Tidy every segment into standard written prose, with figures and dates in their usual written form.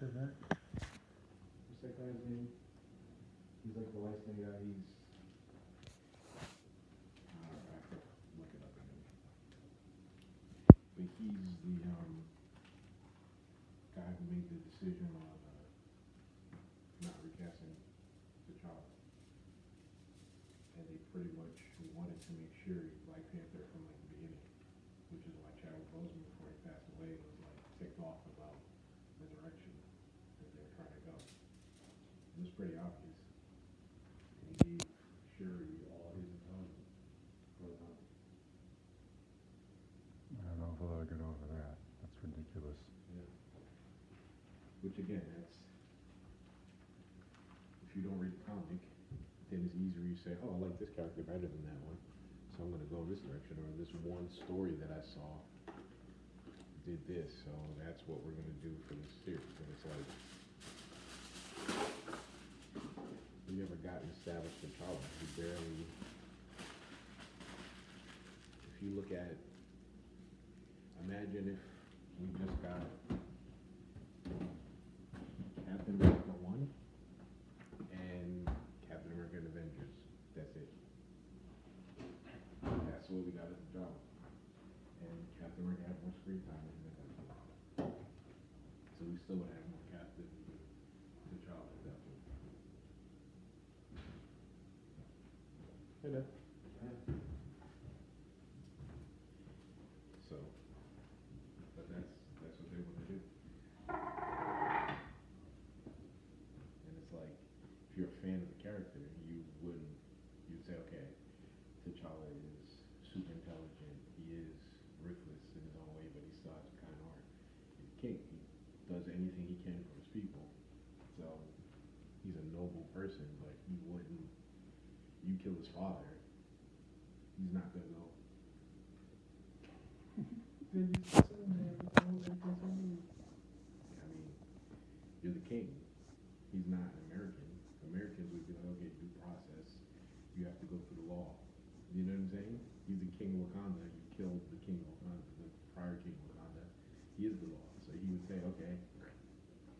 said that? What's that guy's name? He's like the light-skinned guy. He's. I have to look it up again. But he's the guy who made the decision on not recasting T'Challa, and they pretty much wanted to make sure Black Panther from like the beginning, which is why Chadwick Boseman, before he passed away, was like ticked off about the direction that they were trying to go. It was pretty obvious, and he gave Shuri all his intelligence for the time. I don't know if I'll ever get over that. That's ridiculous. Yeah. Which again, that's if you don't read the comic, then it's easier you say, oh, I like this character better than that one, so I'm going to go this direction, or this one story that I saw did this, so that's what we're going to do for this series. And it's like, we never got an established T'Challa. We barely, if you look at, imagine if we just got Captain America 1 and Captain America and Avengers. That's it. That's what we got as a job. And Captain America had more screen time than Avengers. So we still would have more Captain T'Challa at that point. Hey there. So, but that's what they want to do. And it's like, if you're a fan of the character, you'd say, okay, T'Challa is super intelligent, he is ruthless in his own way, but he still has a kind heart. He's a king, he does anything he can for his people. So, he's a noble person, but he wouldn't, you kill his father, he's not gonna go. I mean, you're the king. He's not an American. Americans would be like, okay, due process. You have to go through the law. You know what I'm saying? He's the king of Wakanda. You killed the king of Wakanda, the prior king of Wakanda. He is the law. So he would say, okay.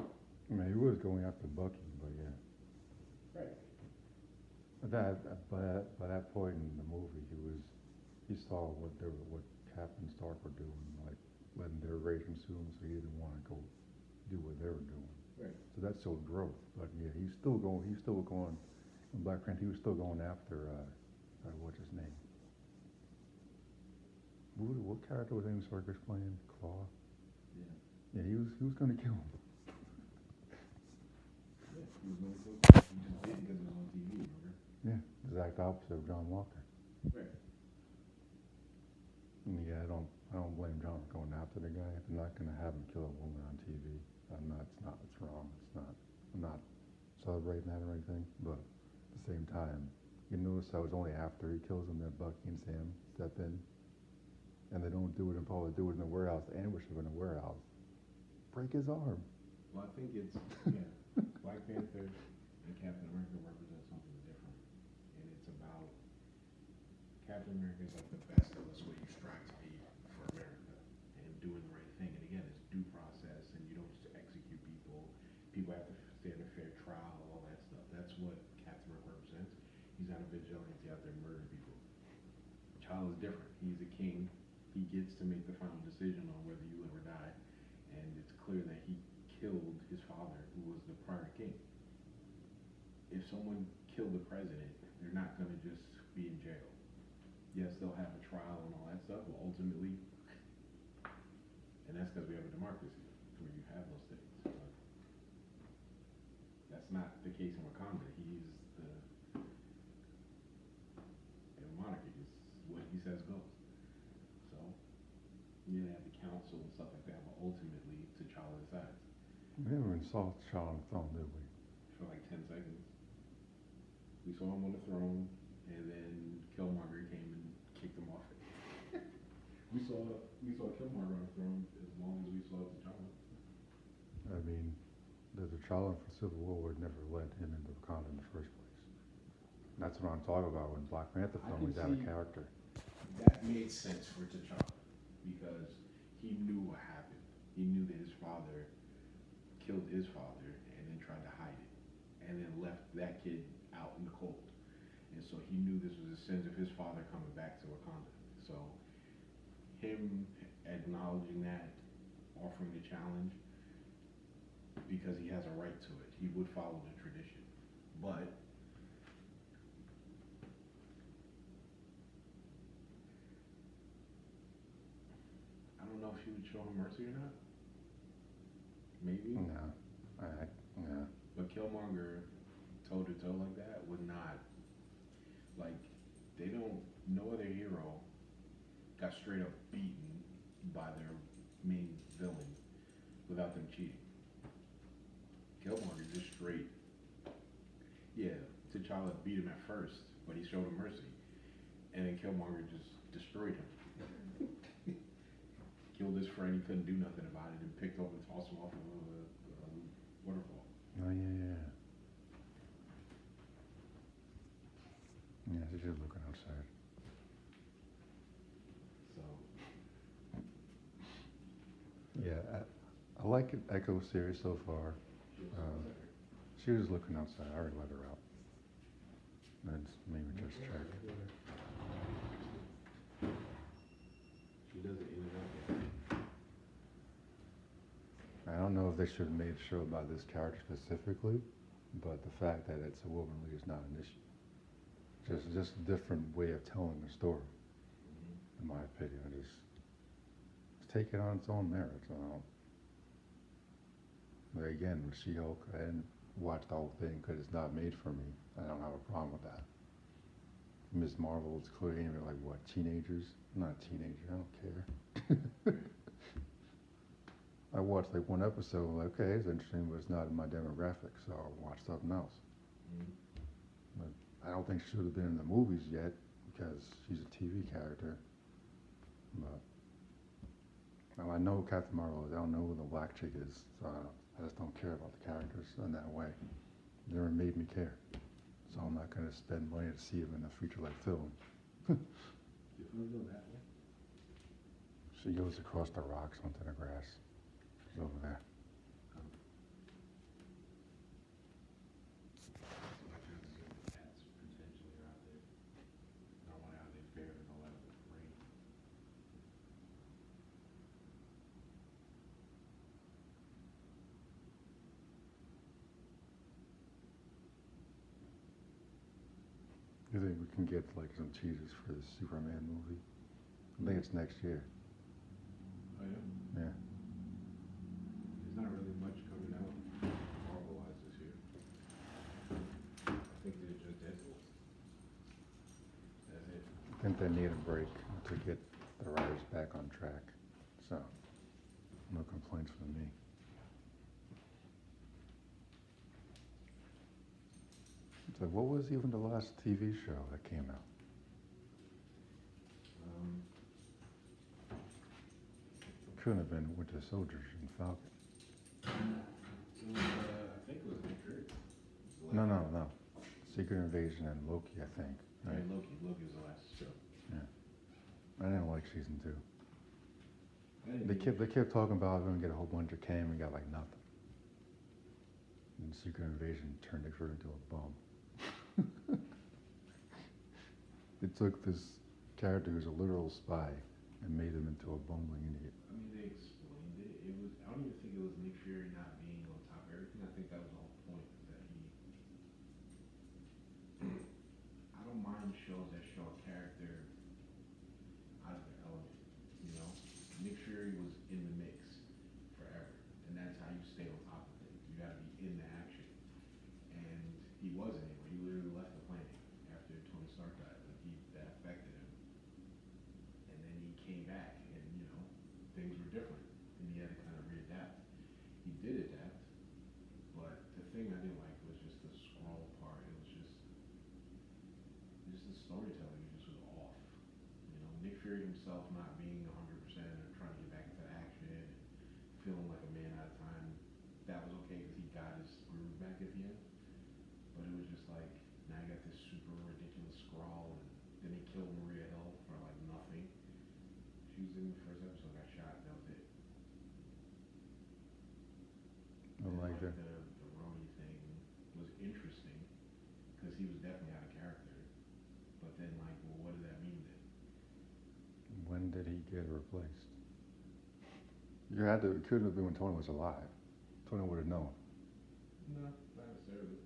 I mean, he was going after Bucky, but yeah. Right. By that point in the movie, he saw what Captain Stark were doing, like letting their rage consume, so he didn't want to go do what they were doing. Right. So that showed growth. But yeah, he's still going. In Black Panther, he was still going after what's his name? What character was Amy Circus playing? Claw. Yeah. Yeah, he was going to kill him. Yeah, he was going to kill him. He just did because it was on TV, remember? Yeah, exact opposite of John Walker. Right. And yeah, I don't blame John for going after the guy. If they're not going to have him kill a woman on TV, it's wrong. I'm not celebrating that or anything, but at the same time, you notice that was only after he kills him that Bucky and Sam step in, and they don't do it in public, do it in the warehouse, ambush him in the warehouse, break his arm. Well, I think it's, yeah, Black Panther and Captain America represent something different. And it's about, Captain America is like the best of us, what you strive to be for America and doing the right thing. And again, it's due process, and you don't just execute people. People have to stand a fair trial, all that stuff. That's what Captain America represents. He's not a vigilante out there murdering people. T'Challa is different. He's a king. He gets to make the final decision on whether you live or die. And it's clear that he killed his father, who was the prior king. If someone killed the president, they're not going to just be in jail. Yes, they'll have a trial and all that stuff, but ultimately, and that's because we have a democracy where you have those things. But that's not the case in Wakanda. He's the monarchy. It's what he says goes. So, you have the council and stuff like that, but ultimately, T'Challa decides. We never even saw T'Challa on the throne, did we? For like 10 seconds. We saw him on the throne, and then Killmonger came and kicked him off it. we saw Killmonger on the throne as long as we saw T'Challa. I mean, the T'Challa from Civil War would never let him into Wakanda in the first place. That's what I'm talking about when Black Panther film was out of character. That made sense for T'Challa because he knew what happened. He knew that his father killed his father and then tried to hide it, and then left that kid out in the cold. And so he knew this was the sins of his father coming back to Wakanda. So him acknowledging that, offering the challenge, because he has a right to it. He would follow the tradition. But I don't know if he would show him mercy or not. Maybe. No, yeah. But Killmonger, toe to toe like that, would not. Like, they don't. No other hero got straight up beaten by their main villain without them cheating. Killmonger just straight. Yeah, T'Challa beat him at first, but he showed him mercy, and then Killmonger just destroyed him. Killed his friend, he couldn't do nothing about it, and picked up and tossed him off of a waterfall. Oh, yeah. Yeah, she's just looking outside. So. Yeah, I like it, Echo series so far. She was looking outside. I already let her out. That's maybe just check. She does it in and out. I don't know if they should have made a show about this character specifically, but the fact that it's a woman lead is not an issue. Just a different way of telling the story, in my opinion. Just take it on its own merits. But again, with She-Hulk, I didn't watch the whole thing because it's not made for me. I don't have a problem with that. Ms. Marvel is clearly aiming at, like, what, teenagers? I'm not a teenager, I don't care. I watched like one episode, like, okay, it's interesting, but it's not in my demographic, so I'll watch something else. But I don't think she should have been in the movies yet because she's a TV character. But well, I know who Captain Marvel is. I don't know who the black chick is, so I just don't care about the characters in that way. Never made me care, so I'm not going to spend money to see them in a feature-length film. You want to go that way? She goes across the rocks onto the grass. It's over there. You think we can get like some cheeses for the Superman movie? I think it's next year. Oh yeah? Yeah. There's not really much coming out Marvel-wise this year. I think they're just Deadpool. That's it. I think they need a break to get the writers back on track. So, no complaints from me. So what was even the last TV show that came out? Couldn't have been Winter Soldier and Falcon. I think it was Nick Fury. No. Secret Invasion and Loki, I think. Right? Yeah, Loki was the last show. Yeah. I didn't like season 2. I They didn't kept talking about we're gonna get a whole bunch of cam and got like nothing. And Secret Invasion turned Nick Fury into a bum. They took this character who's a literal spy and made him into a bumbling idiot. I mean, they explained it. It was. I don't even think it was Nick Fury not being on top of everything. I think that was the whole point. That he. I don't mind shows that show a character out of their element. You know, Nick Fury was in the mix forever, and that's how you stay on top of things. You got to be in the action, and he wasn't anymore. He literally left the planet after Tony Stark died. Like that affected him, and then he came back, and things were different, and he had to kind of readapt. He did adapt, but the thing I didn't like was just the scroll part. It was just the storytelling just was off. Nick Fury himself not being 100% or trying to get back into action and feeling like a man at a time. That was okay because he got his groove back at the end. But it was just like, now you got this super ridiculous scrawl, and then they killed Maria Hill for like nothing. She was in the first episode, got shot, that was it. Well, character. The Rhodey thing was interesting because he was definitely out of character. But then, like, well, what does that mean then? When did he get replaced? It couldn't have been when Tony was alive. Tony would have known. No, not necessarily.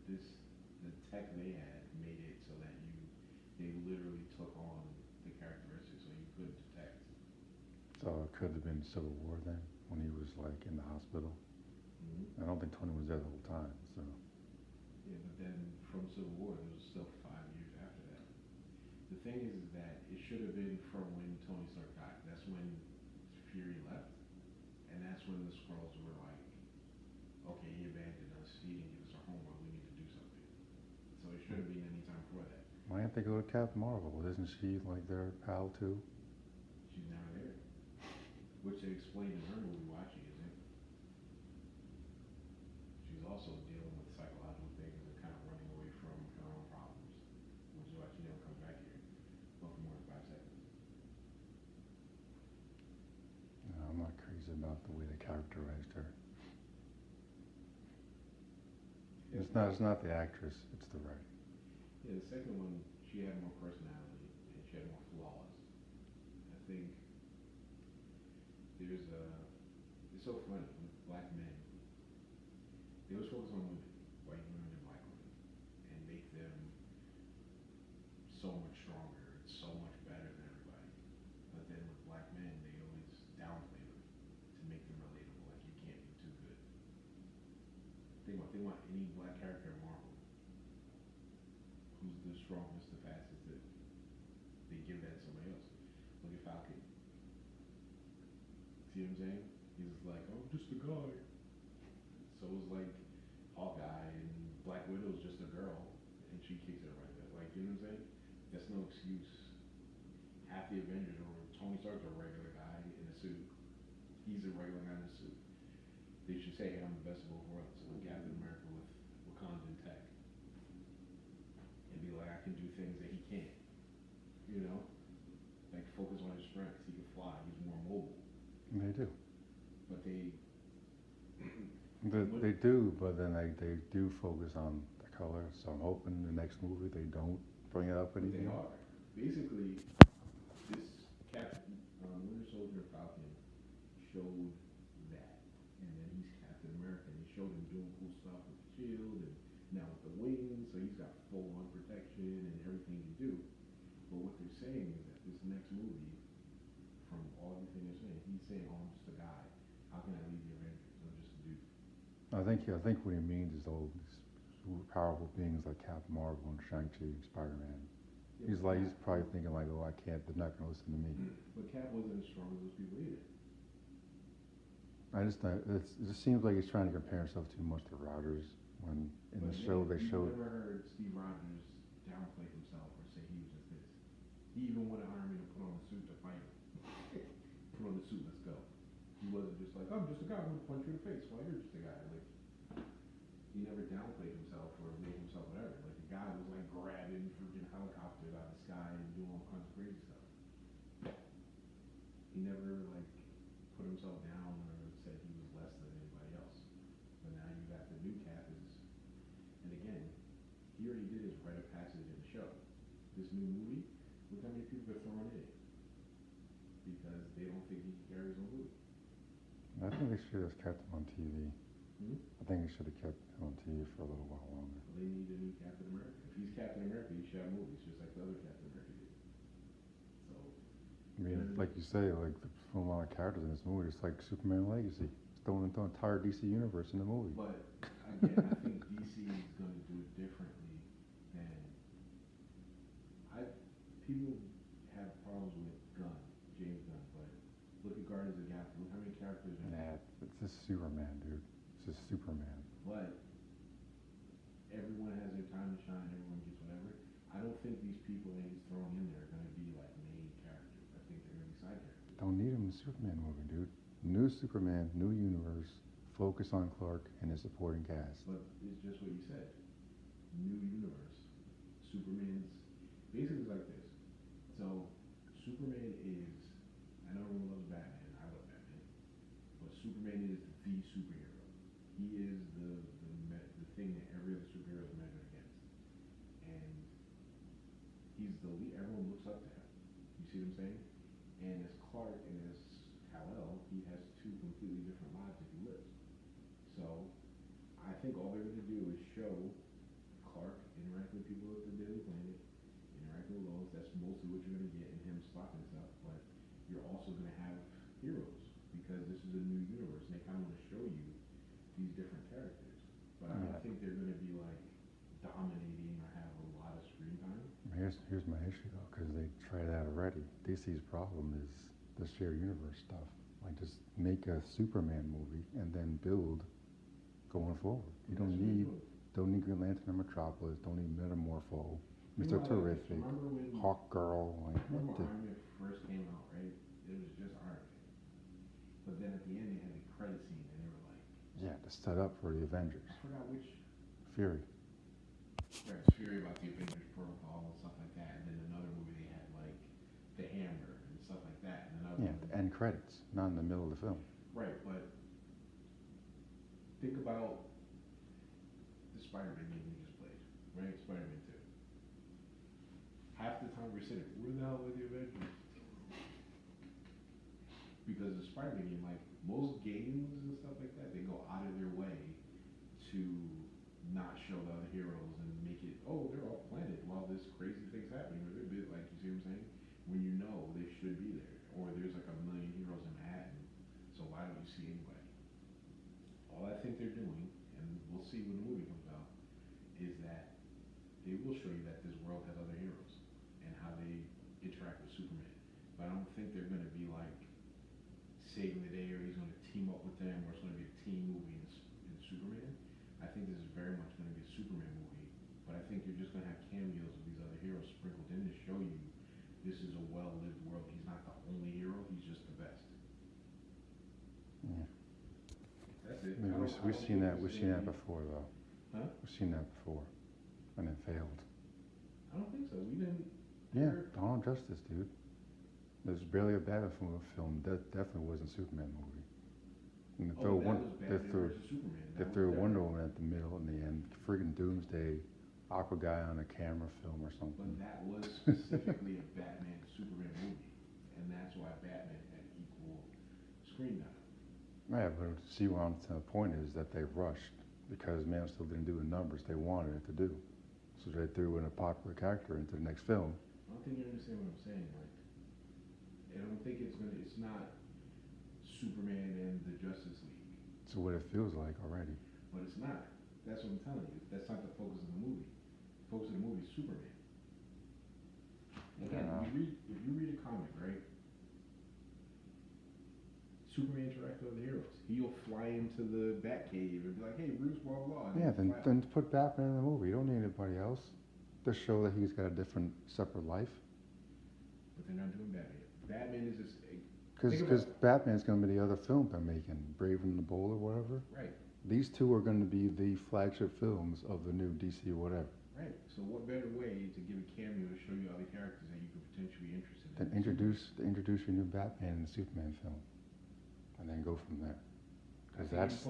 The tech they had made it so that they literally took on the characteristics so you couldn't detect. So it could have been Civil War then, when he was like in the hospital. Mm-hmm. I don't think Tony was there the whole time. So Yeah, but then from Civil War, it was still 5 years after that. The thing is that it should have been from when Tony Stark died. That's when Fury left, and that's when the Skrulls were like, okay, he abandoned us, he didn't give us our homework, we need to do something. So it should have been any time before that. why didn't they go to Captain Marvel? Isn't she like their pal too? She's never there. Which they explained in her movie Watching, isn't it? She's also dealing with psychological things and kind of running away from her own problems. Which is why she never comes back here. But for more than 5 seconds. I'm not crazy about the way they characterized her. It's not the actress, it's the writing. Yeah, the second one, she had more personality and she had more flaws. I think it's so funny with black men. They always focus on women, white women and black women, and make them so much stronger, so much better than everybody. But then with black men, they always downplay them to make them relatable. Like you can't be too good. Think about any black character in Marvel. Who's the strongest, the fastest? That they give that to somebody else. Look at Falcon. See what I'm saying? He's like, oh, I'm just a guy. So it's like Hawkeye and Black Widow's just a girl, and she kicks it right there. Like, you know what I'm saying? That's no excuse. Half the Avengers are Tony Stark's a regular guy in a suit. He's a regular guy in a suit. They should say, hey, I'm the best of both worlds. So like Captain America with Wakandan tech. And be like, I can do things that he can't. You know? Like focus on his strengths. He can fly. He's more mobile. They do. But they They do, but then they do focus on the color. So I'm hoping the next movie they don't bring it up But they anymore. are. Basically, this Winter Soldier and Falcon showed that. And then he's Captain America. And they showed him doing cool stuff with the shield and now with the wings. So he's got full on protection and everything to do. But what they're saying is that this next movie, from all everything they're saying, he's saying, oh, I'm just a guy. How can I lead the Avengers? I'm just a dude. I think what he means is all these powerful beings like Captain Marvel and Shang-Chi and Spider-Man. He's probably thinking like, oh, they're not going to listen to me. But Cap wasn't as strong as those people either. It just seems like he's trying to compare himself too much to Rogers when in the show they showed. I've never heard Steve Rogers downplay himself or say he was just this. He even wanted Iron Man to put on a suit to fight him. Put on the suit, let's go. He wasn't just like, I'm just a guy, I'm gonna punch you in the face. Well, you're just a guy. Like, he never downplayed himself or made himself whatever. Like, the guy was like grabbing freaking helicopters out of the sky and doing all kinds of crazy stuff. He never like put himself down or said he was less than anybody else. But now you got the new Cap and again, he already did his rite of passage in the show. This new movie, look how many people are throwing in it because they don't think he can carry his own movie. I think they should have kept him on TV. Hmm? I think they should have kept him on TV for a little while longer. Well, they need a new Captain America. If he's Captain America, he should have movies just like the other Captain America did. So, I mean, like you say, like the a lot of characters in this movie, it's like Superman Legacy. It's throwing the entire DC universe in the movie. but again, I think DC is going to do it differently than people have problems with James Gunn, but look at Guardians of the Galaxy. Look how many characters are there. Nah, it's just Superman, dude. It's just Superman. But everyone has their time to shine. Everyone gets whatever. I don't think these people that he's throwing in there are going to be like main characters. I think they're going to be side characters. Don't need him in the Superman movie, dude. New Superman, new universe. Focus on Clark and his supporting cast. But it's just what you said. New universe. Superman's basically like this. So Superman is. I know everyone loves Batman. I love Batman. But Superman is the superhero. He is the thing that every other superhero is measured against, and he's the lead. Everyone looks up to him. You see what I'm saying? And as Clark and as Kal-El, he has two completely different lives that he lives. So I think all they're going to do is show Clark interacting with people at the Daily Planet, interacting with Lois. That's mostly what you're going to get in him stopping stuff. But you're also going to have heroes because this is a new universe, and they kind of want to show you these different characters. But I don't think they're going to be like dominating or have a lot of screen time. Here's my issue though, because they tried that already. DC's problem is the shared universe stuff. Like just make a Superman movie and then build going forward. You don't need Green Lantern or Metropolis. Don't need Metamorpho, Mr. Terrific, Hawk Girl. Like what Remember the? when Iron Man first came out, right? It was just Iron Man. But then at the end, they had the credit scene, and they were like, Yeah, to set up for the Avengers. I forgot which. Fury. Right, Fury about the Avengers Protocol and stuff like that. And then another movie they had like The Hammer and stuff like that. And another Yeah, the end credits, not in the middle of the film. Right, but think about the Spider-Man game we just played, right? Spider-Man 2. Half the time we're sitting, where the hell are the Avengers? Because the Spider-Man game, like most games and stuff like that, they go out of their way to not show the other heroes and make it, oh, they're off planet while this crazy thing's happening, or they're bit like, you see what I'm saying? When you know they should be there, or there's like a million heroes in Manhattan, so why don't you see anybody? All I think they're doing, and we'll see when the movie comes out, is that they will show you that this world has other heroes and how they interact with Superman. But I don't think they're going to be like saving the day, or he's going to team up with them, or it's going to be a team movie in Superman. I think this is very much going to be a Superman movie, but I think you're just going to have cameos of these other heroes sprinkled in to show you this is a well-lived world. He's not the only hero; he's just the best. Yeah. That's it. I mean, we've seen that before though. Huh? We've seen that before, and it failed. I don't think so. We didn't. Yeah, Dawn of Justice, dude. There's barely a Batman film. That definitely wasn't a Superman movie. And they threw Wonder Woman at the middle in the end. Friggin' Doomsday, Aqua guy on a camera film or something. But that was specifically a Batman Superman movie, and that's why Batman had equal screen time. Yeah, but see what I'm saying, the point is that they rushed because Man of Steel didn't do the numbers they wanted it to do. So they threw in a popular character into the next film. I don't think you understand what I'm saying. Like, I don't think it's not Superman and the Justice League. It's what it feels like already. But it's not. That's what I'm telling you. That's not the focus of the movie. The focus of the movie is Superman. Again, if you read a comic, right? Superman interacts with other heroes. He'll fly into the Batcave and be like, hey, Bruce, blah, blah, blah. Yeah, then put Batman in the movie. You don't need anybody else. Just show that he's got a different, separate life. But they're not doing Batman. Batman is just... Because Batman's going to be the other film they're making, Brave and the Bold or whatever. Right. These two are going to be the flagship films of the new DC whatever. Right. So what better way to give a cameo to show you other characters that you could potentially be interested in? Then introduce your new Batman in the Superman film, and then go from there. Because that's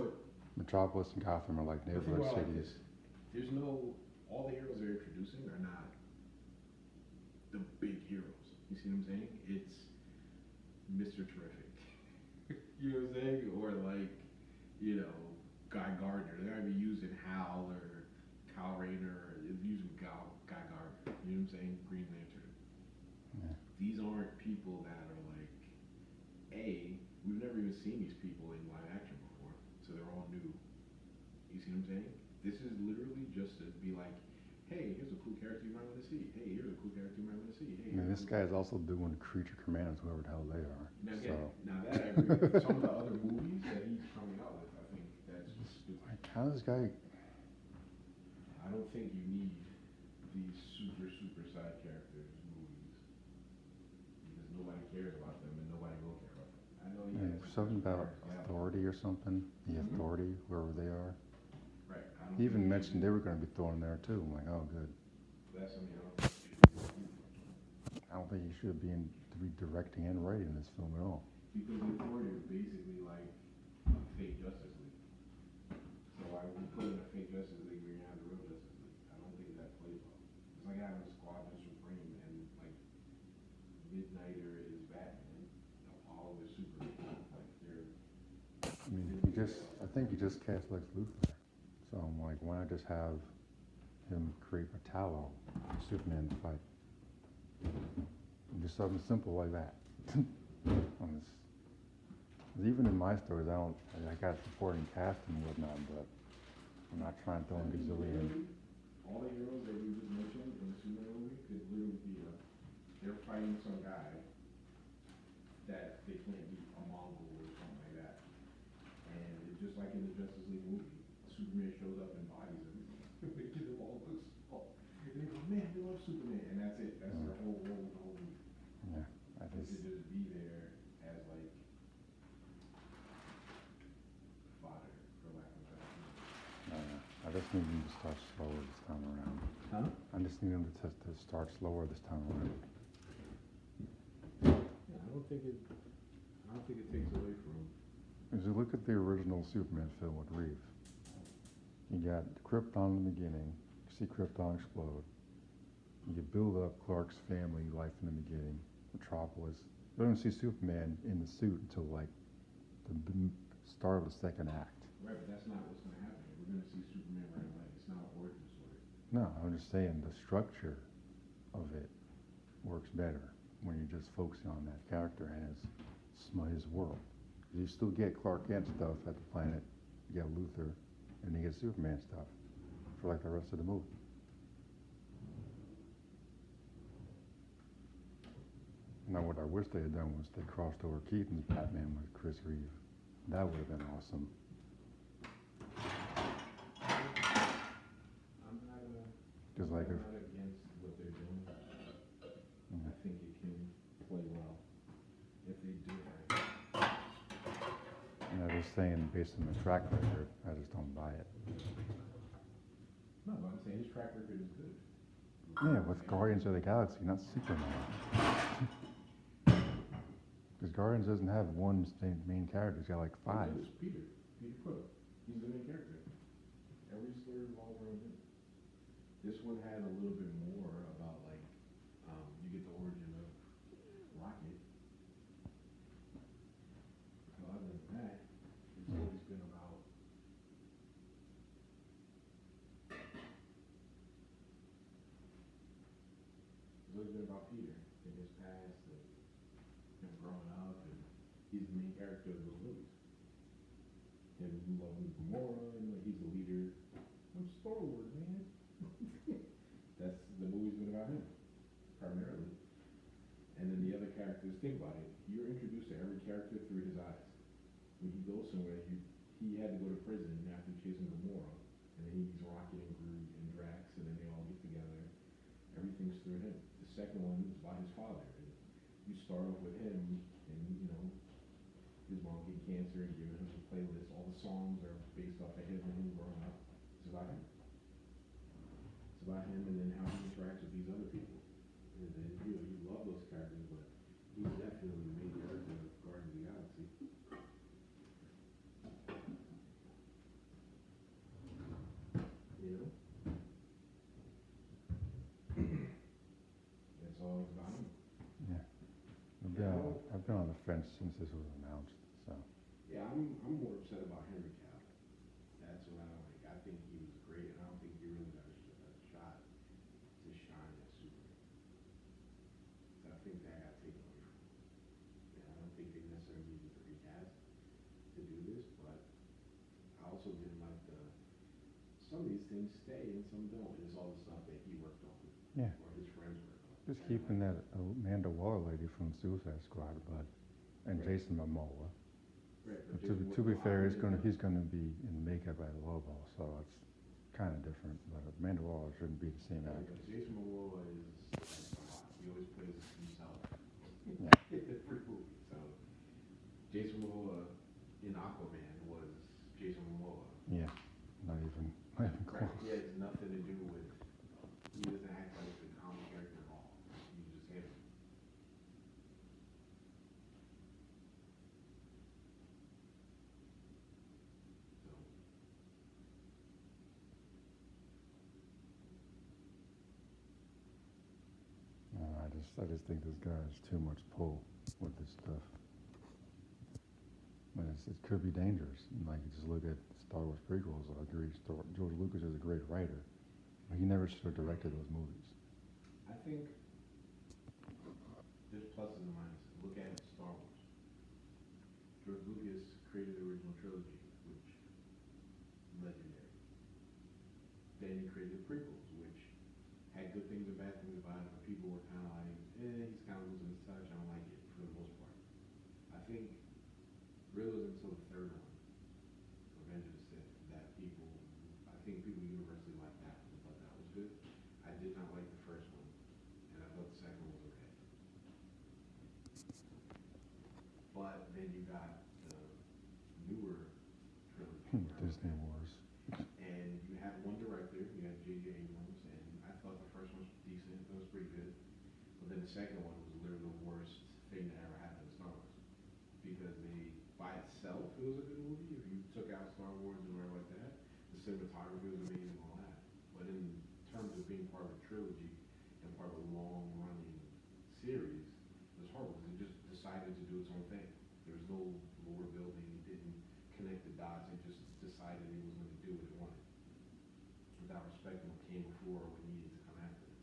Metropolis and Gotham are like neighborhood cities. There's all the heroes they're introducing are not the big heroes. You see what I'm saying? It's Mr. Terrific. You know what I'm saying? Or like, Guy Gardner. They're going to be using Hal or Kyle Rayner, or using Guy Gardner. You know what I'm saying? Green Lantern. Yeah. These aren't people that are like, we've never even seen these people in live action before, so they're all new. You see what I'm saying? This is literally just to be like, hey, here's a cool character you might want to see. Hey, here's a cool character you might want to see. Hey, this guy is also doing Creature Commandos, whoever the hell they are. Now, now that I agree with. Some of the other movies that he's coming out with, I think that's just stupid. Like, how does this guy... I don't think you need these super side characters movies because nobody cares about them and nobody will care about them. I know something about authority or something. The authority, wherever they are. Right. He even mentioned they were going to be thrown there too. I'm like, oh, good. That's something I don't think he should be directing and writing this film at all. Because the authority is basically like a fake Justice League. I think he just cast Lex Luthor. So I'm like, why not just have him create Metallo, Superman to fight? Just something simple like that. On this, 'cause even in my stories, I got supporting cast and whatnot, but I'm not trying to throw in gazillion. All the heroes that you just mentioned in the Superman movie could literally be they're fighting some guy that they can't beat, a Mongol or something like that. And it's just like in the Justice League movie, Superman shows up and bodies everything. They give them all this, and they go, man, they love Superman, and that's it. That's their whole role in the whole movie. Yeah, I Is just, to just be there as like fodder, for lack of a better term. I just need him to start slower this time around. Huh? I just need him to start slower this time around. Yeah, I don't think it takes away from. As you look at the original Superman film with Reeve, you got Krypton in the beginning, you see Krypton explode, you build up Clark's family life in the beginning, Metropolis. You don't see Superman in the suit until like the start of the second act. Right, but that's not what's going to happen. We're going to see Superman right away. It's not an origin story. No, I'm just saying the structure of it works better when you're just focusing on that character and his world. You still get Clark Kent stuff at the planet, you get Luthor, and you get Superman stuff for like the rest of the movie. Now what I wish they had done was they crossed over Keaton's Batman with Chris Reeve. That would have been awesome. I'm not Just like if, against what they're doing. I think it can play well if they do it right. and I was saying based on the track record, I just don't buy it. No, but I'm saying his track record is good. Yeah, with Guardians of the Galaxy, not Superman. Because Guardians doesn't have one main character, it's got like 5. It's Peter Quill. He's the main character. Every story revolves around him. This one had a little bit more about like, you get the origin of Rocket. So other than that, it's always been about Peter in his past and him growing up, and he's the main character of those movies. Him loving Gamora, and he's the leader. I'm Star Wars, man. That's the movie's been about him, primarily. And then the other characters, think about it. You're introduced to every character through his eyes. When he goes somewhere, he had to go to prison after chasing Gamora, and then he's Rocket and Groot and Drax, and then they all get together. Everything's through him. The second one is about his father. And you start off with him, and his mom getting cancer and giving him a playlist. All the songs are based off of him and him growing up. It's about him. It's about him, and then how he interacts with these other people. And then you love those characters, but he's definitely the main character of Guardians of the Galaxy. That's all it's about him. Yeah. I've been on the fence since this was announced, so. Yeah, I'm more upset about Henry Cavill. That's what I don't like. I think he was great, and I don't think he really got a shot to shine as Superman. So I think that got taken away from him. And I don't think they necessarily needed to recast to do this, but I also didn't like some of these things stay and some don't. It's all the stuff that he worked on. Yeah. Or his friends worked on. Just keeping that Amanda Waller lady from Suicide Squad, but and Right. Jason Momoa. Right, But to be fair, he's gonna be in makeup at Lobo, so it's kind of different. But Amanda Waller shouldn't be the same actress. Jason Momoa is he always plays himself. Yeah. Every movie. So Jason Momoa in Aquaman was Jason Momoa. Yeah, not even close. He has nothing to do with. He doesn't act like the comic character at all. He's just him. So. I just think this guy has too much pull with this stuff. And it could be dangerous. And, like, just look at Star Wars prequels. I agree. George Lucas is a great writer, but he never should have directed those movies. I think there's pluses and minuses. Look at Star Wars. George Lucas created the original trilogy, which legendary. Then he created the prequels, which had good things and bad things about it, but people were kind of like, he's kind of losing his touch. I don't like it for the most part. I think really was until the third one, Revenge of the Sith, that I think people universally liked that one, thought that was good. I did not like the first one, and I thought the second one was okay. But then you got the newer trilogy, Disney Wars. and you had one director, you had J.J. Abrams, and I thought the first one was decent, it was pretty good. But then the second one was literally the worst thing that ever happened to Star Wars. Because by itself, it was a good movie. If you took out Star Wars and whatever like that, the cinematography was amazing and all that. But in terms of being part of a trilogy and part of a long-running series, it was horrible because it just decided to do its own thing. There was no lore building. It didn't connect the dots. It just decided it was going to do what it wanted without respecting what came before or what needed to come after it.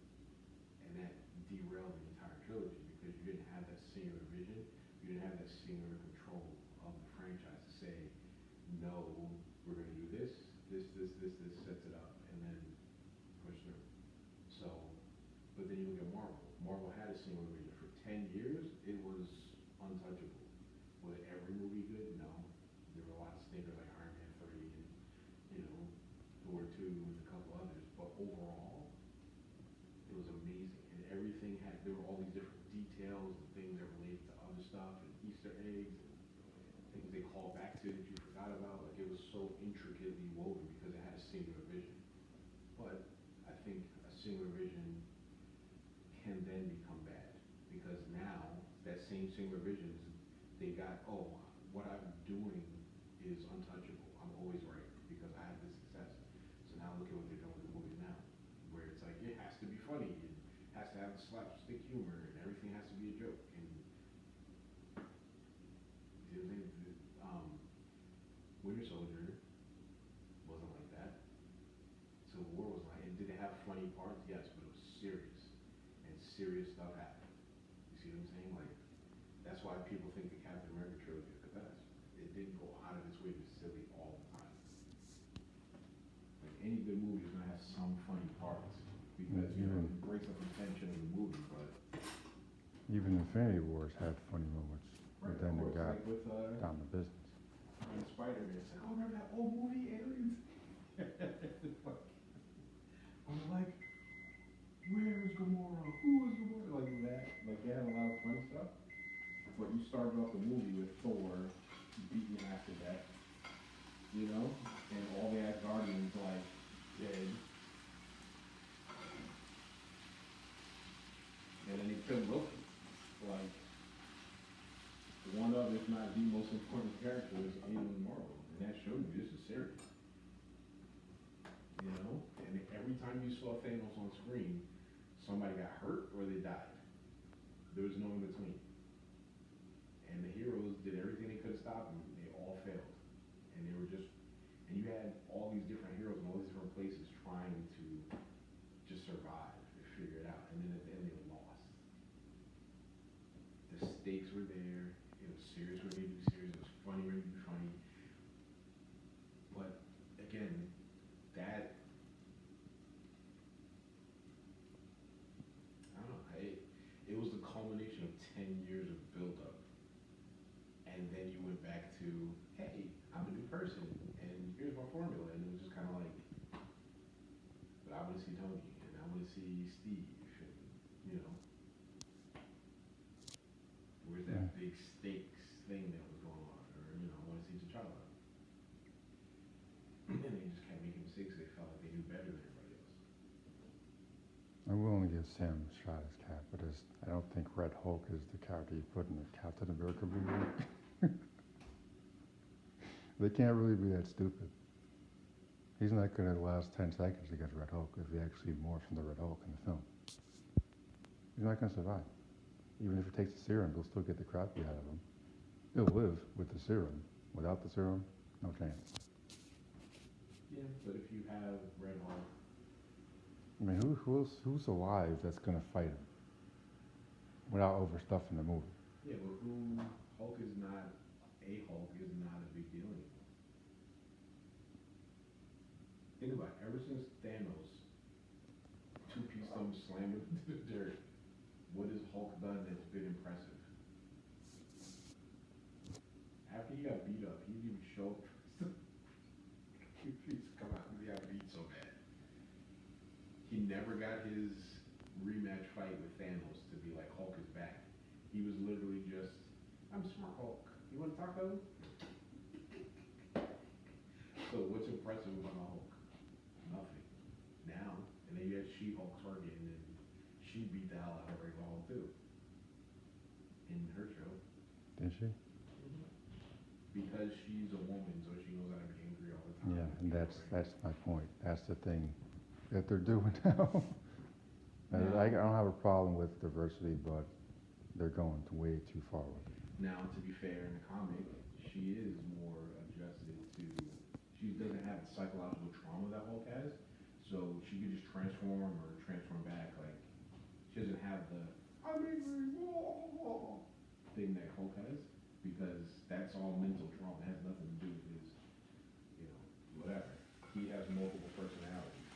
And that derailed the entire trilogy because you didn't have that singular vision. You didn't have that singular control of the franchise to say, no, we're going to do this sets it up, and then push through. So, but then you look at Marvel. Marvel had a singular vision. For 10 years, it was untouchable. Was every movie good? No. There were a lot of stinkers like Iron Man 3 and, Thor 2 and a couple others. But overall, it was amazing. And everything there were all these different details and things that related to other stuff and Easter eggs and things they called back to that you forgot about. Like, it was so intricately woven because it had a singular vision. But I think a singular vision can then become bad because now that same singular vision they got, what I'm doing is untouchable. I'm always right because I have this success. So now look at what they're doing with the movies now, where it's like it has to be funny and has to have slapstick humor and everything has to be a joke. And Winter Soldier wasn't like that. Civil War was like, and did it have funny parts? Yes, but it was serious, and serious stuff happened. You see what I'm saying? Like, that's why people think the Captain America trilogy is the best. It didn't go out of its way to be silly all the time. Like, any good movie is gonna have some funny parts because it breaks up the tension of the movie, but even Infinity Wars had funny moments, right, but then it got like with down to business. and Spider-Man, it's like, remember that old movie, Aliens? I was like, where's Gamora? Who is Gamora? Like that. Like, they had a lot of funny stuff. But you started off the movie with Thor beaten half to death, and all the Asgardians, like, dead. And then he killed Loki. Like, one of, if not the most important character is in Marvel. And that showed you this is serious. And every time you saw Thanos on screen, somebody got hurt or they died. There was no in between. And the heroes did everything they could to stop them. They all failed. And they were and you had all these different heroes in all these different places trying to just survive and figure it out. And then at the end they lost. The stakes were there. It was serious when they do serious. It was funny when they do funny. But again, that I don't know. It was the culmination of 10 years of build-up, and then you went back to, hey, I'm a new person, and here's my formula, and it was just kind of like, but I want to see Tony, and I want to see Steve, and where's that big stakes thing that was going on, or I want to see T'Challa. And they just kept making mistakes. They felt like they knew better than everybody else. I'm willing to give Sam a shot as Cap, but I don't think Red Hulk is the character you put in the Captain America movie. They can't really be that stupid. He's not going to last 10 seconds against Red Hulk if he actually morphs from the Red Hulk in the film. He's not going to survive. Even if he takes the serum, they'll still get the crap beat out of him. He'll live with the serum, Without the serum, no chance. Yeah, but if you have Red Hulk, I mean, who's alive that's gonna fight him without overstuffing the movie? yeah, but Hulk is not a big deal anymore. Think about it, ever since Thanos two-pieced him, slammed him to the dirt, what has Hulk done that's been impressive? After he got beat up, he didn't even show up. He's come out and he got beat so bad. He never got his rematch fight with Thanos to be like Hulk is back. He was literally just, I'm smart Hulk. You want to talk to him? So what's impressive about Hulk? Nothing. Now, and then you had She-Hulk target, and then she beat the hell out of Ray Hall too in her show. Did she? Because she's a woman, so she knows how to be angry all the time. Yeah, and that's my point. That's the thing that they're doing now. I don't have a problem with diversity, but they're going way too far with it. Now, to be fair, in the comic, she is more adjusted to. She doesn't have the psychological trauma that Hulk has, so she can just transform or transform back. Like she doesn't have the I'm angry thing that Hulk has, because that's all mental trauma. It has nothing to do with his, whatever. He has multiple personalities.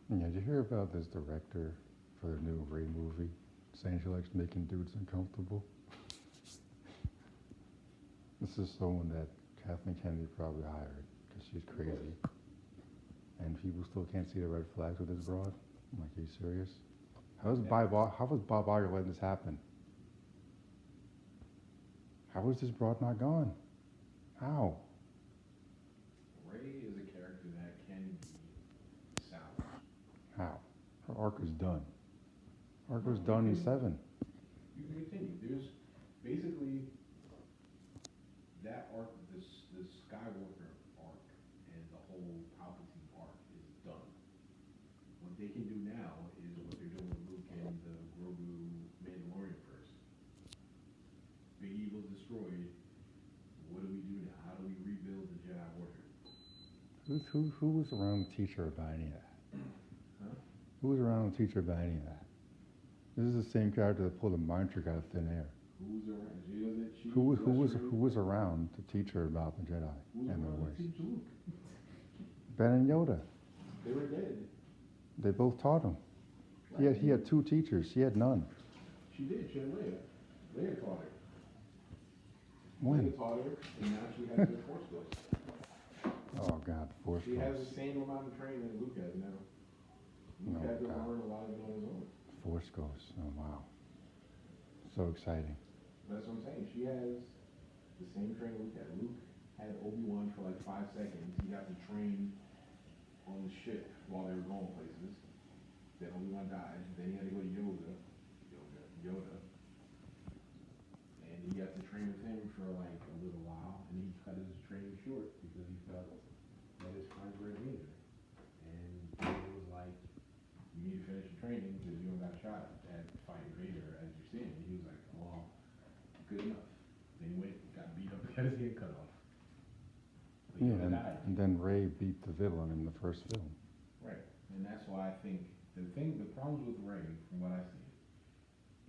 Yeah, did you hear about this director for the new Ray movie saying she likes making dudes uncomfortable? This is someone that Kathleen Kennedy probably hired because she's crazy. And people still can't see the red flags with this broad? I'm like, are you serious? How was Bob Iger letting this happen? How was this broad not gone? How? Ray is a character that can be salvaged. How? Her arc is done. Arc was done in 7. You can continue. There's basically that arc, the Skywalker arc, and the whole Palpatine arc is done. What they can do now is what they're doing with Luke and the Grogu Mandalorian first. Big evil's destroyed. What do we do now? How do we rebuild the Jedi Order? Who was around to teach her about any of that? Huh? Who was around to teach her about any of that? This is the same character that pulled a mind trick out of thin air. Who's around? Who was around to teach her about the Jedi Who's and their around ways? to teach Luke? Ben and Yoda. They were dead. They both taught him. He had 2 teachers. She had none. She did. She had Leia. Leia taught her. When? Leia taught her, and now she has the Force Ghost. Oh God, the Force She has Ghost. the same amount of training that Luke has now. Luke Oh, had to God. learn a lot of it on his own. Force Ghost. Oh wow. So exciting. That's what I'm saying. She has the same training Luke had. Luke had Obi-Wan for like 5 seconds. He got to train on the ship while they were going places. Then Obi-Wan died. Then he had to go to Yoda. And he got to train with him for like a little while. And he cut his training short because he felt that his friends were a danger. And Yoda was like, you need to finish your training because you don't got a shot at fighting Vader as you're seeing. And he was like, well, good enough. Then he went, got beat up, got his head cut off. But Yeah, Yoda died. and then Ray beat the villain in the first film. Right. And that's why I think the problems with Ray, from what I see,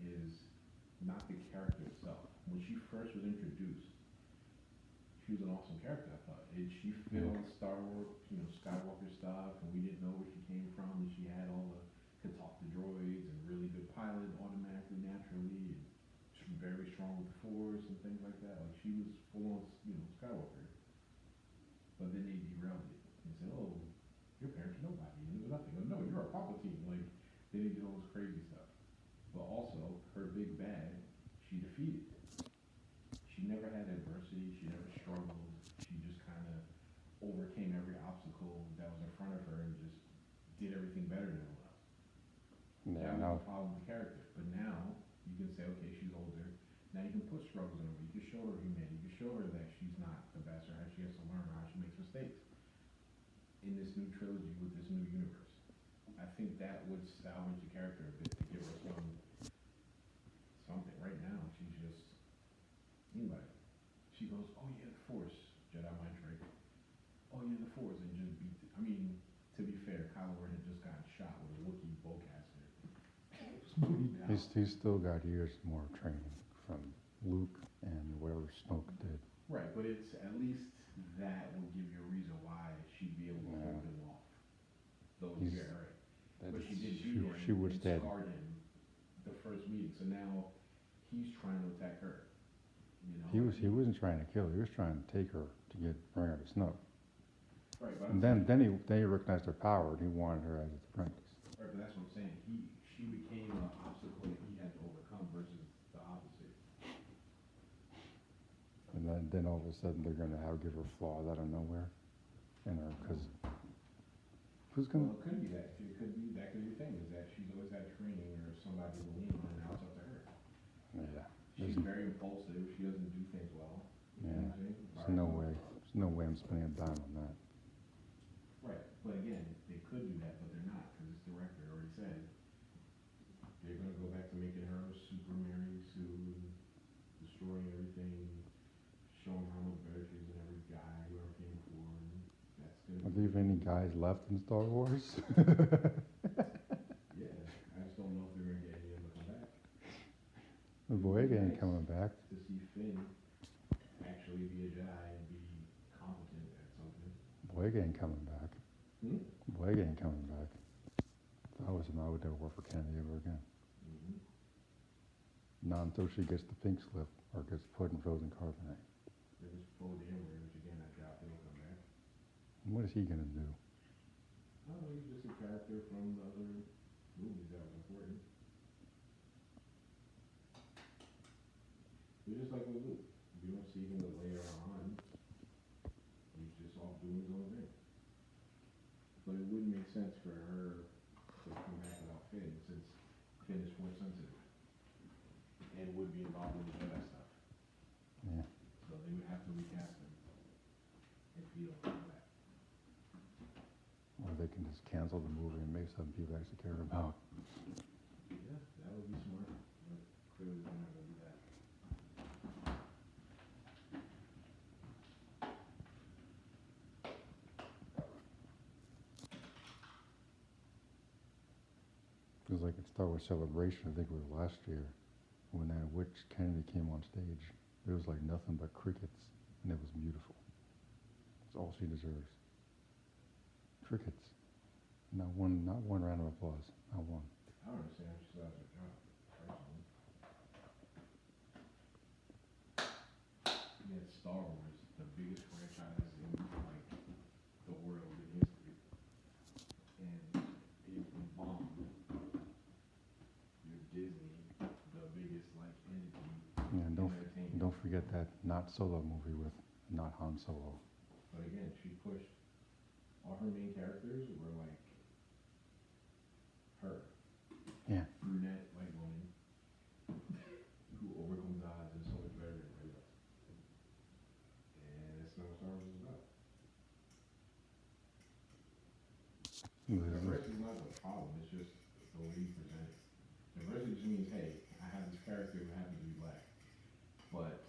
is not the character itself. When she first was introduced, she was an awesome character, I thought. And she filmed Star Wars, Skywalker stuff, and we didn't know where she came from, and she had could talk to droids, and really good pilot automatically, naturally, and she was very strong with the Force and things like that. Like, she was full on, Skywalker. But then they derailed it and said, oh, your parents are nobody, and it was nothing. No, you're a Palpatine. Like, then they did all this crazy stuff. But also, her big bad, she defeated. She never had adversity. She never struggled. She just kind of overcame every obstacle that was in front of her and just did everything better than everyone else. Yeah, That was now, the problem with the character. But now you can say, okay, she's older. Now you can put struggles in her. You can show her humanity. You can show her that she's not the best or how she has to learn or how she makes mistakes in this new trilogy with this new universe. I think that would salvage the character a bit to give her something. Right now, she's just anybody. She goes, oh yeah, the Force, Jedi mind trick. Oh yeah, the Force, and just beat it. I mean, to be fair, Kylo Ren had just gotten shot with a Wookiee bowcaster. he's still got years more training from Luke and whatever Snoke did. Right, but it's at least that will give you a reason why she'd be able to Yeah. hold him off. Those He's- years, right? But That's- she did beat him she was and dead. scarred him the first meeting. So now he's trying to attack her. You know, He wasn't trying to kill her. He was trying to take her to bring her to Snoke. right, but And then he recognized her power and he wanted her as his apprentice. right, but that's what I'm saying. She became an obstacle that he had to overcome versus the opposite. And then all of a sudden they're gonna give her flaws out of nowhere, and her because who's Well, gonna it could be that. It could be that could be the thing is that she's always had training or somebody to lean on, and now it's up to her. yeah. She's There's, very impulsive. She doesn't do things well. You know Yeah. what I'm saying? there's no way. There's no way I'm spending a dime on that. Right, but again, they could do that, but they're not, because this director already said they're gonna go back to making her super Mary Sue, destroying everything, showing how much better she is than every guy who ever came before, and that's Are gonna there even any guys left in Star Wars? yeah, I just don't know if they're gonna get any of them to come back. Boyega ain't coming back. To see Finn actually be a Jedi and be competent at something. Boyega ain't coming back. Hmm? Boyega ain't coming back. If I was him, I would never work for Kennedy ever again. Mm-hmm. Not until she gets the pink slip or gets put in frozen carbonite. They just pulled the Emery, which again, I doubt they'll come back. And what is he gonna do? Oh, he's just a character from the other movies that was important. He's just like with Luke. You don't see him later on. He's just off doing his own thing. But it wouldn't make sense for her to come back without Finn, since Finn is force sensitive and would be involved in the Jedi stuff. Yeah. So they would have to recast him if he don't come back. Or they can just cancel the movie and make something people actually care about. Yeah, that would be smart, but clearly they're not gonna do that. It was like at Star Wars Celebration, I think it was last year, when that witch Kennedy came on stage. There was like nothing but crickets, and it was beautiful. It's all she deserves. Crickets. Not one round of applause. Not one. I don't understand how she still has her job, personally. Yeah, Star Wars, the biggest franchise in like the world in history, and it bombed. You're Disney, the biggest like entity Yeah, and in entertainment. don't forget that Not Solo movie with not Han Solo. But again, she pushed all her main characters were like her. Yeah. Brunette white woman who overcomes odds and is so much better than everybody else. And that's not what Star Wars is about. Diversity is not the problem, it's just the way you present it. Diversity just means, hey, I have this character who happens to be black, but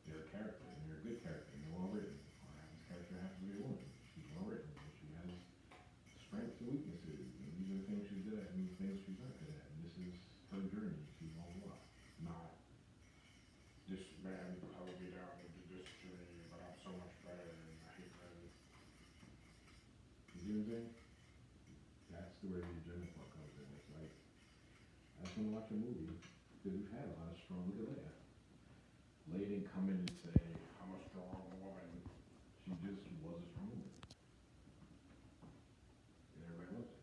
they're a character, and they're a good character, and they're well written. Or I have this character who happens to be a woman, she's well written, and she has strengths and weaknesses, and these are the things she's good at, and these things she's not good at, and this is her journey, she's on what, not, this man held me down and did this to me, but I'm so much better, and I hate men. You see what I'm saying? That's the way the agenda part comes in. It's like, I just want to watch a movie because we've had a lot of strong. Look at Leia. Leia didn't come in and say, I'm a strong woman. She just was a strong woman. And everybody loves it.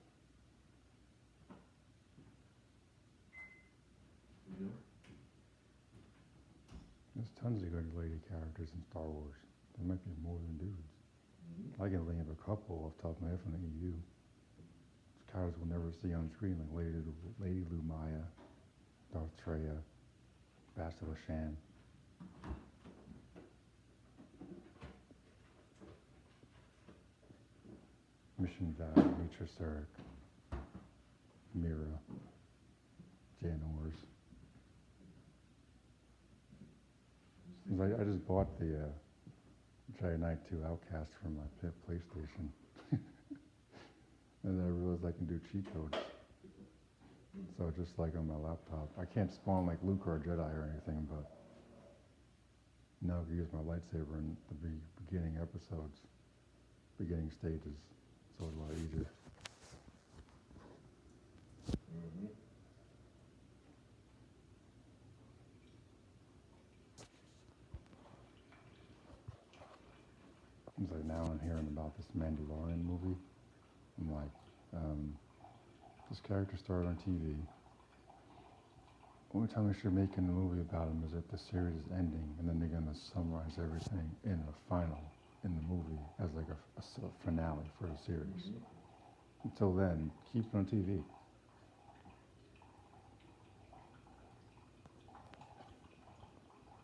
You know? There's tons of good lady characters in Star Wars. There might be more than dudes. Mm-hmm. I can think of a couple off the top of my head from the EU. Characters we'll never see on screen, like Lady Lumaya, Darth Freya, Bastila Shan. Mission Val, Nature Surik, Mira, Jan Ors. I just bought the Jedi Knight 2 Outcast for my PlayStation. And then I realized I can do cheat codes. So just like on my laptop. I can't spawn like Luke or a Jedi or anything, but now I can use my lightsaber in the beginning episodes, beginning stages. So it's a lot easier. Mm-hmm. It's like now I'm hearing about this Mandalorian movie. I'm like, this character started on TV. Only time they should make a movie about him is if the series is ending, and then they're gonna summarize everything in the final, in the movie, as like a finale for the series. Mm-hmm. Until then, keep it on TV.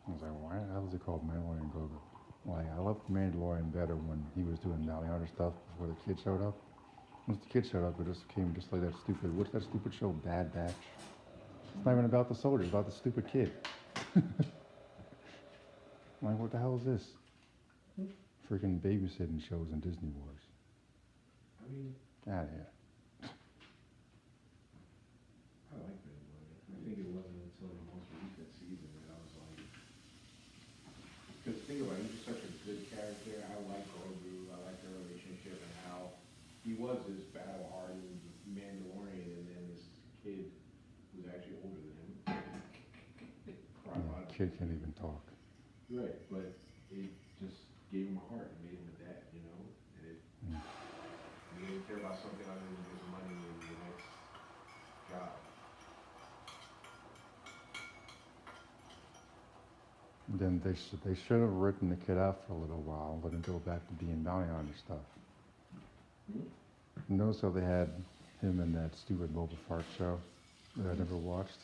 I was like, why the hell is it called Mandalorian Grogu? Like, I loved Mandalorian better when he was doing Bounty Hunter stuff before the kid showed up. Once the kid showed up, it just came just like that stupid, what's that stupid show, Bad Batch? It's not even about the soldiers, it's about the stupid kid. I'm like, what the hell is this? Freaking babysitting shows in Disney Wars. I mean, Out of here. I like Mandalorian. I think it wasn't until the most recent season that I was like, because think about it, he's just such a good character. I like Grogu. I like their relationship and how he was this battle-hardened Mandalorian, and then this kid who's actually older than him. Yeah, kid can't even talk. Right, but it just gave him a heart and made him a dad, you know? And it, he didn't care about something other than his money and the next job. Then they should have written the kid out for a little while, let him go back to being bounty hunter stuff. Hmm? Notice how they had him in that stupid Boba Fett show that I never watched.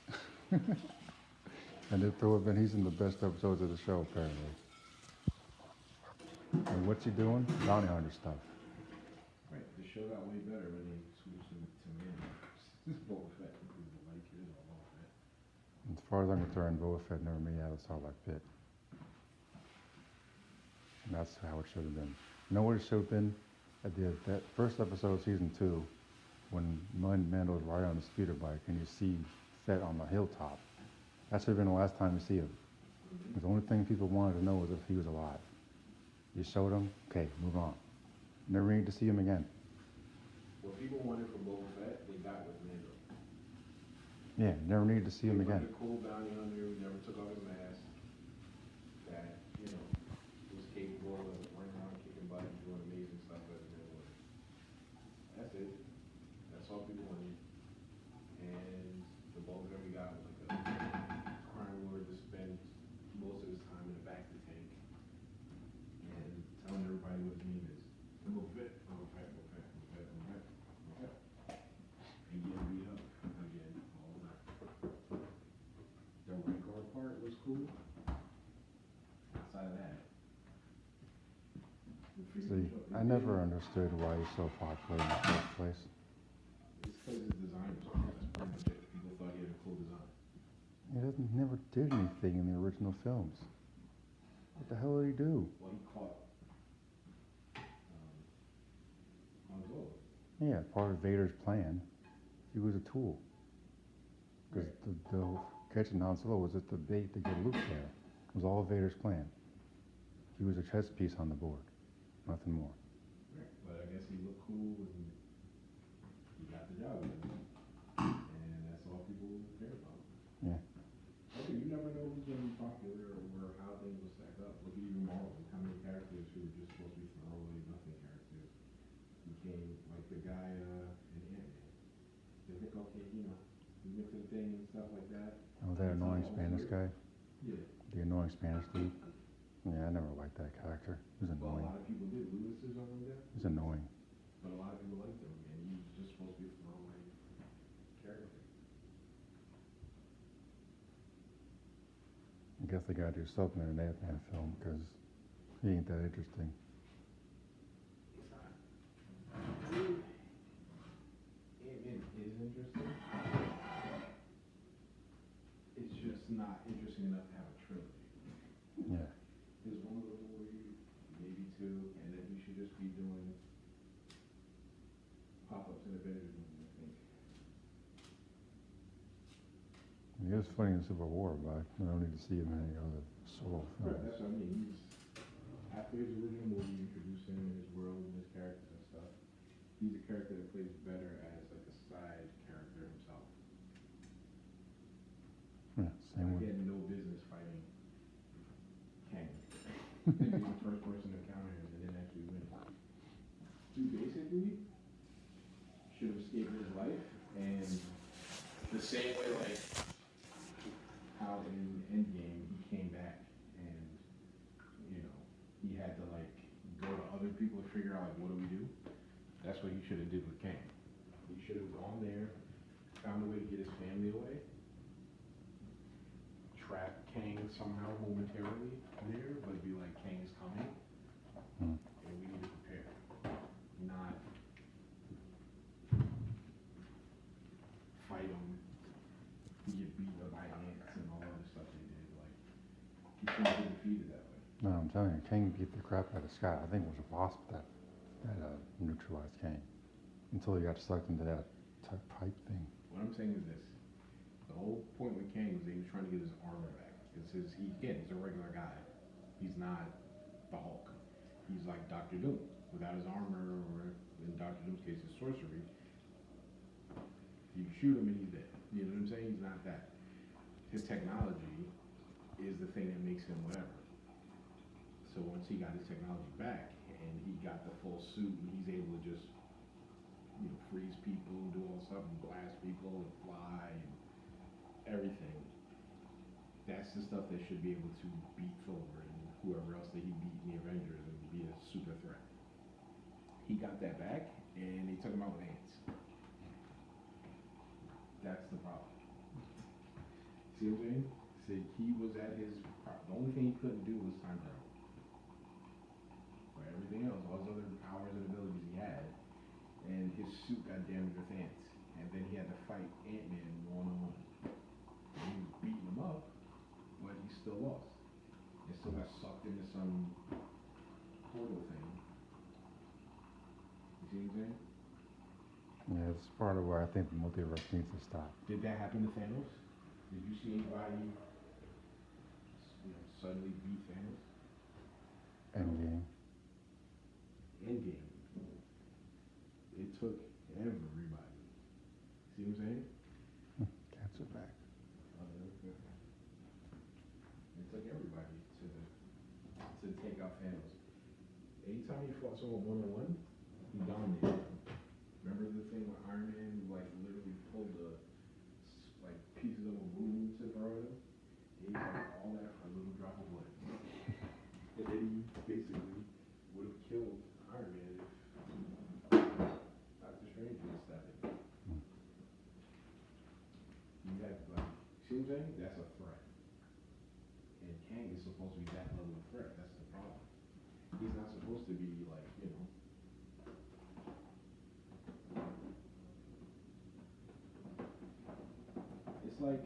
And he's in the best episodes of the show apparently. And what's he doing? Bounty hunter stuff. Right, the show got way better when they switched him to Mando. Boba Fett, people like it or Boba Fett. As far as I'm concerned, Boba Fett never made out of Sarlacc pit. And that's how it should have been. You know what it should have been? At that first episode of season 2, when Mando was riding on the speeder bike and you see Fett on the hilltop. That should have been the last time you see him. The only thing people wanted to know was if he was alive. You showed him, okay, move on. Never need to see him again. What people wanted from Boba Fett, they got with Mando. Yeah, never needed to see him again. A cool bounty hunter who never took off his mask. That, you know, was capable of running around kicking butt and doing amazing stuff as a Mandalorian. That's it. That's all people wanted. And the Boba Fett we got was like a crime lord that spent most of his time in the back of the tank and telling everybody what his name is. Boba Fett, Boba Fett, Boba Fett, Boba Fett, Boba Fett, Boba Fett. And getting beat up again all the time. The Rancor part was cool. Outside of that. See, I never understood why he's so popular in the first place. It's because his design was cool. That's pretty much it. People thought he had a cool design. He never did anything in the original films. What the hell did he do? Well, he caught Han Solo. Yeah, part of Vader's plan. He was a tool. Because the catching Han Solo was just the bait to get Luke there. It was all Vader's plan. He was a chess piece on the board. Nothing more. Right. But I guess he looked cool and he got the job done. And that's all people care about. Yeah. Okay, you never know who's going to be popular or how things will stack up. Look at even Marvel. How many characters who were just supposed to be throwaway nothing characters became like the guy in Ant-Man. They think, okay, you know, he's into the thing and stuff like that. Oh, that annoying Spanish guy? Yeah. The annoying Spanish dude? Yeah, I never liked that character. He was Well, a annoying. lot of people did. Lewis is something like that, He's annoying. but a lot of people liked him, and he was just supposed to be a throwaway character. I guess they gotta do something in an Ant-Man film because he ain't that interesting. It's not. I mean, Ant-Man is interesting. It's just not interesting enough to have a trilogy. Yeah. There's one little movie, maybe two, and then he should just be doing pop-ups in Avengers movies, I think. He was funny in Civil War, but I don't need to see him in any other solo Right, films. that's what I mean. He's after his original movie, introduced him in his world and his characters and stuff. He's a character that plays better as like a side character himself. Yeah, same He with. had no business fighting Kang. He's the first person to counter him and then actually win. He basically should have escaped his life, and the same way like how in Endgame he came back and you know he had to like go to other people to figure out like what do we do. That's what he should have did with Kang. He should have gone there, found a way to get his family away, trap Kang somehow momentarily there, but be like Kang's coming, Hmm. and we need to prepare. Not fight him, get beat up by ants and all other stuff they did. Like he shouldn't have been defeated that way. No, I'm telling you, Kang beat the crap out of Scott. I think it was a wasp that neutralized Kang until he got sucked into that pipe thing. What I'm saying is this: the whole point with Kang was that he was trying to get his armor back. Because he's a regular guy. He's not the Hulk. He's like Doctor Doom without his armor, or in Doctor Doom's case, his sorcery. You shoot him and he's dead. You know what I'm saying? He's not that. His technology is the thing that makes him whatever. So once he got his technology back and he got the full suit and he's able to just freeze people, do all this stuff, and blast people, and fly, and everything. That's the stuff that should be able to beat Thor and whoever else that he beat in the Avengers and be a super threat. He got that back, and they took him out with ants. That's the problem. See what I'm saying? See, he was at his. The only thing he couldn't do was time travel. But everything else, all his other powers and abilities he had, and his suit got damaged with ants, and then he had to fight Ant-Man one-on-one. And he was beating him up, but he still lost. He still got sucked into some portal thing. You see what I'm saying? Yeah, it's part of where I think the multiverse needs to stop. Did that happen to Thanos? Did you see anybody suddenly beat Thanos? Endgame. Endgame. It took everybody. See what I'm saying? Cats are back. It took everybody to take out Thanos. Anytime he fought someone one-on-one, he dominated. Remember the thing with Iron Man, who like literally pulled the like pieces of a moon to throw at him? And he's like, all that for a little drop of blood. And then he basically would have killed Iron Man if Doctor Strange would have stepped in. You have like, see what I'm saying? That's a threat. And Kang is supposed to be that level of threat. That's the problem. He's not supposed to be like, it's like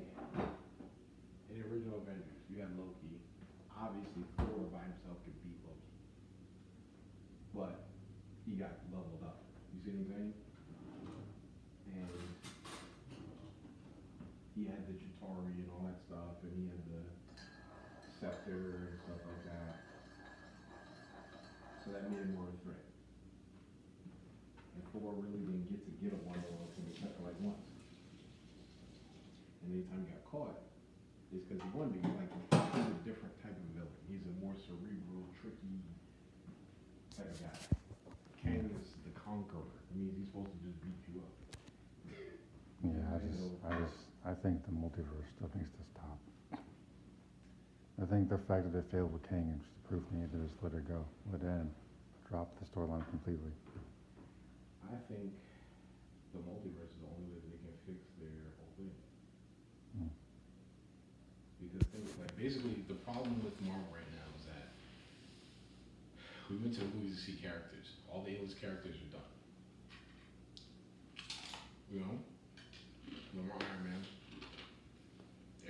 in the original Avengers, you had Loki. Obviously, Thor by himself could beat Loki, but he got leveled up. You see what I'm saying? And he had the Chitauri and all that stuff, and he had the scepter and stuff like that. So that made him more of a threat. And Thor really didn't get a one-on-one with him except for like once. And anytime he got caught, it's because he won, because like he's a different type of villain. He's a more cerebral, tricky type of guy. Kang is the conqueror. It means he's supposed to just beat you up. Yeah, I think the multiverse stuff needs to stop. I think the fact that they failed with Kang is just proof they need to just let it go, let it end, drop the storyline completely. I think the multiverse is the only way that they can fix their whole thing. Mm. Because things like basically the problem with Marvel right now is that we went to the movies to see characters. All the A-list characters are done. You know? No more Iron Man.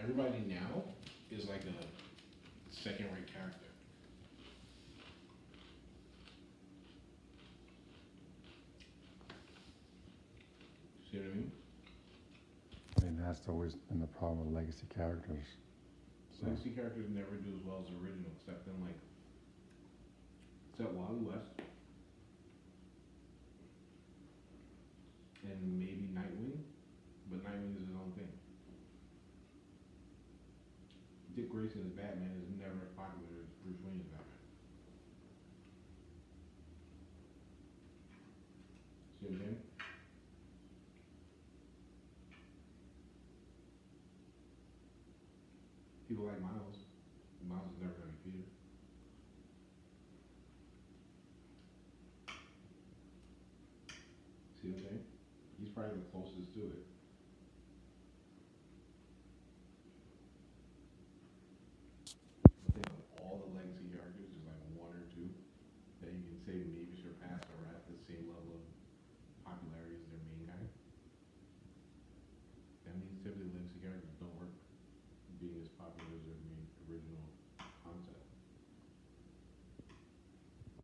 Everybody now is like a second-rate character. See what I mean? I mean, that's always been the problem with legacy characters. So, Legacy characters never do as well as the original, except Wally West and maybe Nightwing, but Nightwing is his own thing. Dick Grayson as Batman is never as popular as Bruce Wayne as Batman. See what I'm saying? People like Miles. Miles is never gonna be Peter. See what I'm saying? He's probably the closest to it.